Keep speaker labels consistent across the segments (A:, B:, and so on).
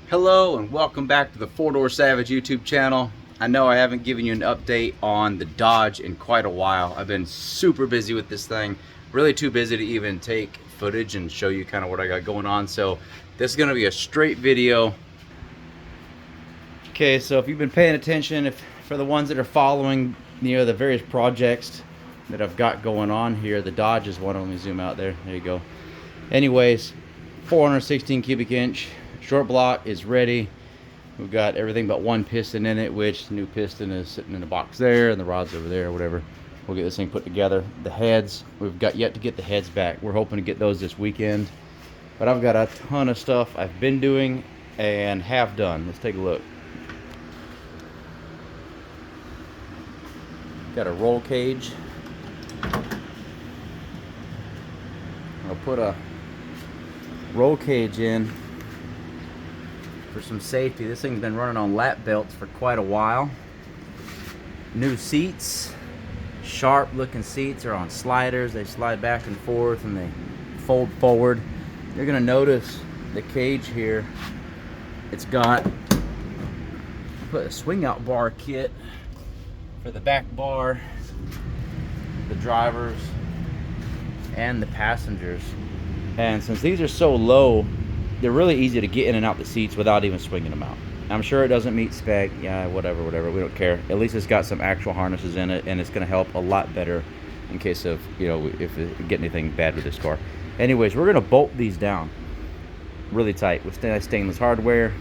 A: Hello and welcome back to the Four Door Savage YouTube channel. I know I haven't given you an update on the Dodge in quite a while. I've been super busy with this thing, really too busy to even take footage and show you kind of what I got going on. So this is going to be a straight video. Okay, so if you've been paying attention, for the ones that are following, the various projects that I've got going on here, the Dodge is one. Let me zoom out there. There you go. Anyways, 416 cubic inch. Short block is ready. We've got everything but one piston in it, which the new piston is sitting in a box there, and the rod's over there, or whatever. We'll get this thing put together. The heads, we've got yet to get the heads back. We're hoping to get those this weekend. But I've got a ton of stuff I've been doing and have done. Let's take a look. Got a roll cage. I'll put a roll cage in for some safety. This thing's been running on lap belts for quite a while. New seats, sharp looking seats, are on sliders. They slide back and forth and they fold forward. You're gonna notice the cage here, it's got put a swing out bar kit for the back bar, the drivers and the passengers. And since these are so low, they're really easy to get in and out the seats without even swinging them out. I'm sure it doesn't meet spec, yeah, whatever, we don't care. At least it's got some actual harnesses in it, and it's gonna help a lot better in case of, if we get anything bad with this car. Anyways, we're gonna bolt these down really tight with stainless hardware.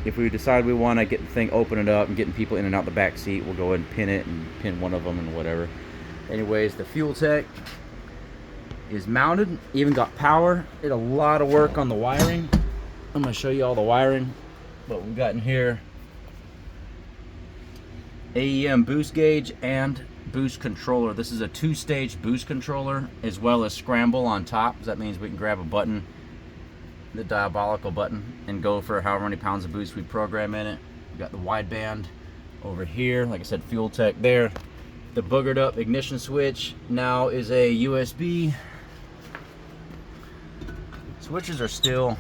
A: If we decide we wanna get the thing, open it up and getting people in and out the back seat, we'll go ahead and pin it and pin one of them and whatever. Anyways, the fueltech is mounted, even got power. Did a lot of work on the wiring. I'm going to show you all the wiring. What we've got in here: AEM boost gauge and boost controller. This is a two-stage boost controller as well as scramble on top. That means we can grab a button, the diabolical button, and go for however many pounds of boost we program in it. We've got the wideband over here. Like I said, fueltech there. The boogered up ignition switch now is a USB. Switches are still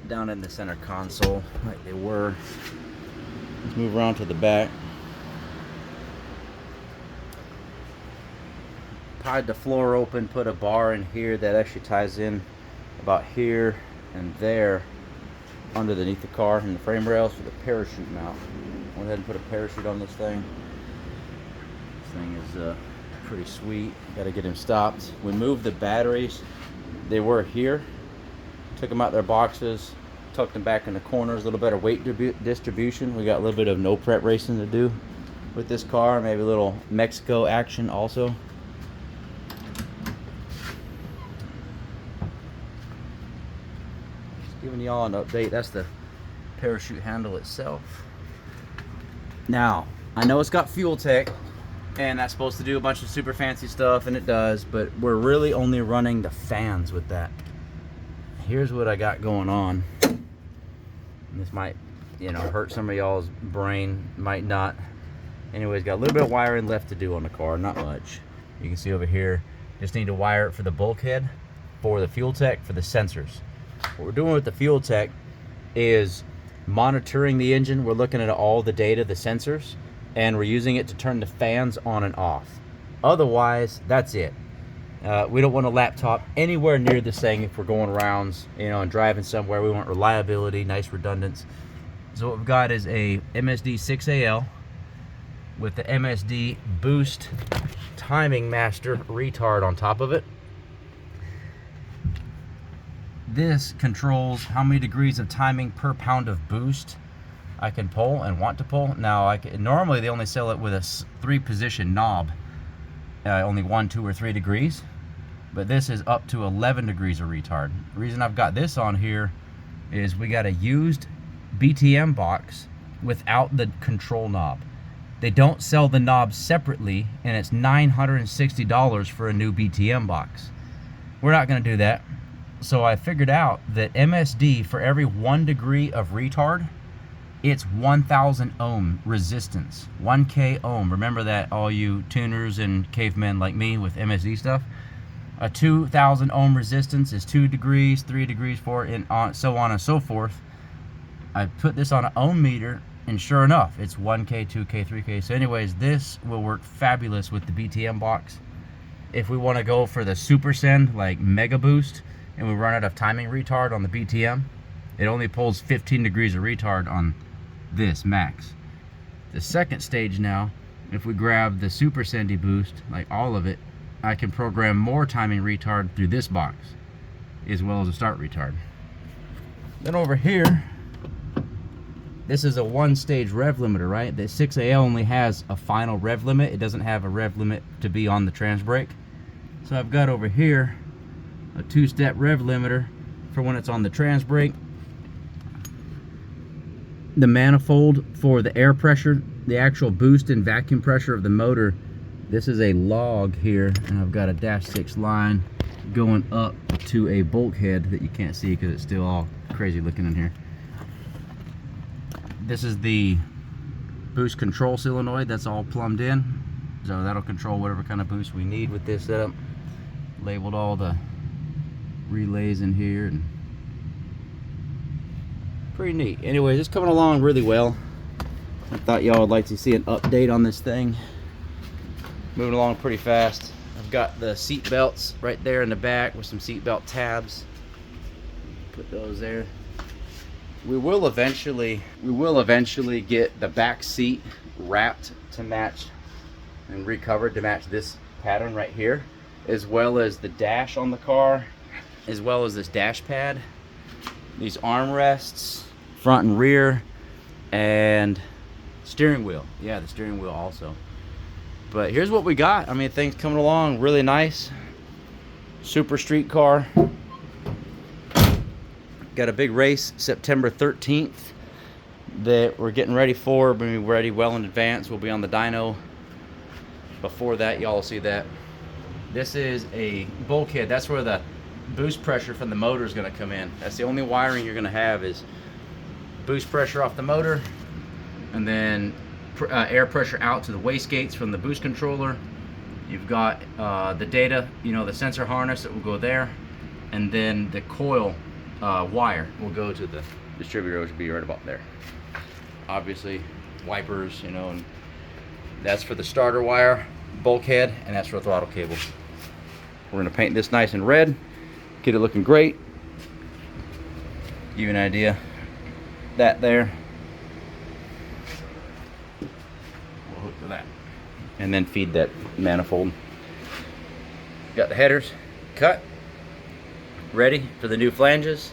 A: down in the center console like they were. Let's move around to the back. Pried the floor open, put a bar in here that actually ties in about here and there underneath the car and the frame rails for the parachute mount. Went ahead and put a parachute on this thing. This thing is pretty sweet. Got to get him stopped. We moved the batteries. They were here. Took them out their boxes, tucked them back in the corners. A little better weight distribution. We got a little bit of no prep racing to do with this car. Maybe a little Mexico action also. Just giving y'all an update. That's the parachute handle itself. Now, I know it's got fueltech, and that's supposed to do a bunch of super fancy stuff, and it does, but we're really only running the fans with that. Here's what I got going on. And this might, hurt some of y'all's brain, might not. Anyways, got a little bit of wiring left to do on the car, not much. You can see over here, just need to wire it for the bulkhead, for the fueltech, for the sensors. What we're doing with the fueltech is monitoring the engine. We're looking at all the data, the sensors, and we're using it to turn the fans on and off. Otherwise, that's it. We don't want a laptop anywhere near this thing if we're going rounds, and driving somewhere. We want reliability, nice redundance. So what we've got is a MSD 6AL with the MSD Boost Timing Master retard on top of it. This controls how many degrees of timing per pound of boost I can pull and want to pull. Now, normally they only sell it with a 3-position knob, only 1, 2, or 3 degrees. But this is up to 11 degrees of retard. The reason I've got this on here is we got a used BTM box without the control knob. They don't sell the knob separately, and it's $960 for a new BTM box. We're not going to do that. So I figured out that MSD, for every 1 degree of retard, it's 1,000 ohm resistance, 1K ohm. Remember that, all you tuners and cavemen like me with MSD stuff. A 2,000 ohm resistance is 2 degrees, 3 degrees, 4, and so on and so forth. I put this on an ohm meter, and sure enough, it's 1K, 2K, 3K. So anyways, this will work fabulous with the BTM box. If we want to go for the super send, like mega boost, and we run out of timing retard on the BTM, it only pulls 15 degrees of retard on this max. The second stage now, if we grab the super sendy boost, like all of it, I can program more timing retard through this box, as well as a start retard. Then over here, this is a one-stage rev limiter, right? The 6AL only has a final rev limit. It doesn't have a rev limit to be on the trans brake. So I've got over here a two-step rev limiter for when it's on the trans brake. The manifold for the air pressure, the actual boost and vacuum pressure of the motor. This is a log here, and I've got a -6 line going up to a bulkhead that you can't see because it's still all crazy looking in here. This is the boost control solenoid that's all plumbed in, so that'll control whatever kind of boost we need with this setup. Labeled all the relays in here, and pretty neat. Anyways, it's coming along really well. I thought y'all would like to see an update on this thing. Moving along pretty fast. I've got the seat belts right there in the back with some seat belt tabs. Put those there. We will eventually get the back seat wrapped to match and recovered to match this pattern right here, as well as the dash on the car, as well as this dash pad, these armrests, front and rear, and steering wheel. Yeah, the steering wheel also. But here's what we got. I mean, things coming along really nice. Super street car. Got a big race September 13th that we're getting ready for. We'll be ready well in advance. We'll be on the dyno. Before that, y'all will see that. This is a bulkhead. That's where the boost pressure from the motor is going to come in. That's the only wiring you're going to have is boost pressure off the motor, and then air pressure out to the wastegates from the boost controller. You've got the data, the sensor harness that will go there, and then the coil wire will go to the distributor, which will be right about there. Obviously, wipers, and that's for the starter wire, bulkhead, and that's for the throttle cable. We're going to paint this nice and red, get it looking great. Give you an idea. That there. We'll hook to that. And then feed that manifold. Got the headers cut, ready for the new flanges.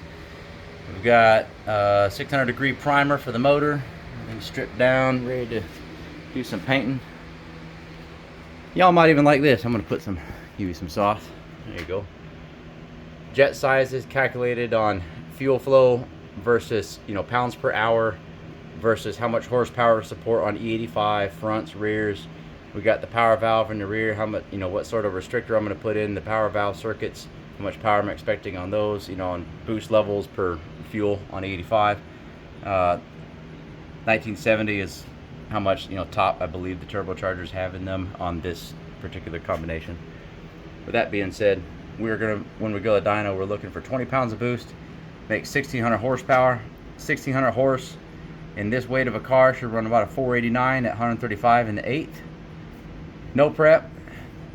A: We've got a 600-degree primer for the motor. Everything's stripped down, ready to do some painting. Y'all might even like this. I'm gonna give you some sauce. There you go. Jet sizes calculated on fuel flow versus pounds per hour versus how much horsepower support on E85 fronts, rears. We got the power valve in the rear, how much, what sort of restrictor I'm going to put in the power valve circuits, how much power I'm expecting on those, on boost levels per fuel on E85. 1970 is how much, top I believe the turbochargers have in them on this particular combination. With that being said, when we go to dyno, we're looking for 20 pounds of boost, make 1600 horsepower. 1600 horse in this weight of a car should run about a 489 at 135 in the 8th. No prep.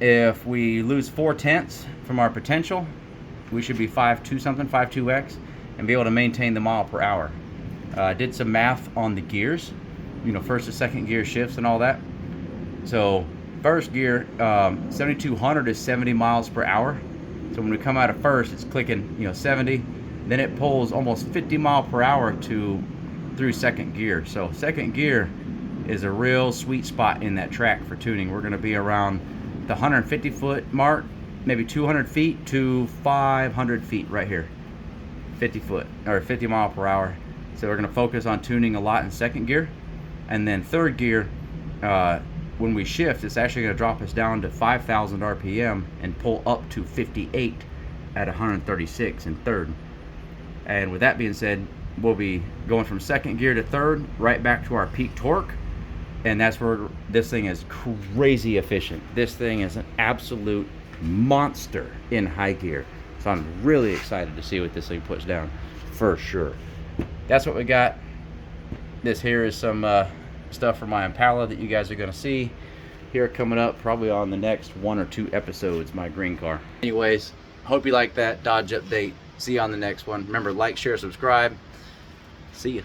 A: If we lose 4/10 from our potential, we should be 5.2 something, 5.2x, and be able to maintain the mile per hour. Did some math on the gears, first and second gear shifts and all that. So first gear, 7200 is 70 miles per hour. So when we come out of first, it's clicking 70. Then it pulls almost 50 mile per hour through second gear. So second gear is a real sweet spot in that track for tuning. We're going to be around the 150 foot mark, maybe 200 feet to 500 feet right here. 50 foot or 50 mile per hour. So we're going to focus on tuning a lot in second gear. And then third gear, when we shift, it's actually going to drop us down to 5,000 RPM and pull up to 58 at 136 in third. And with that being said, we'll be going from second gear to third, right back to our peak torque. And that's where this thing is crazy efficient. This thing is an absolute monster in high gear. So I'm really excited to see what this thing puts down for sure. That's what we got. This here is some stuff for my Impala that you guys are going to see here coming up probably on the next 1 or 2 episodes, my green car. Anyways, hope you like that Dodge update. See you on the next one. Remember, like, share, subscribe. See ya.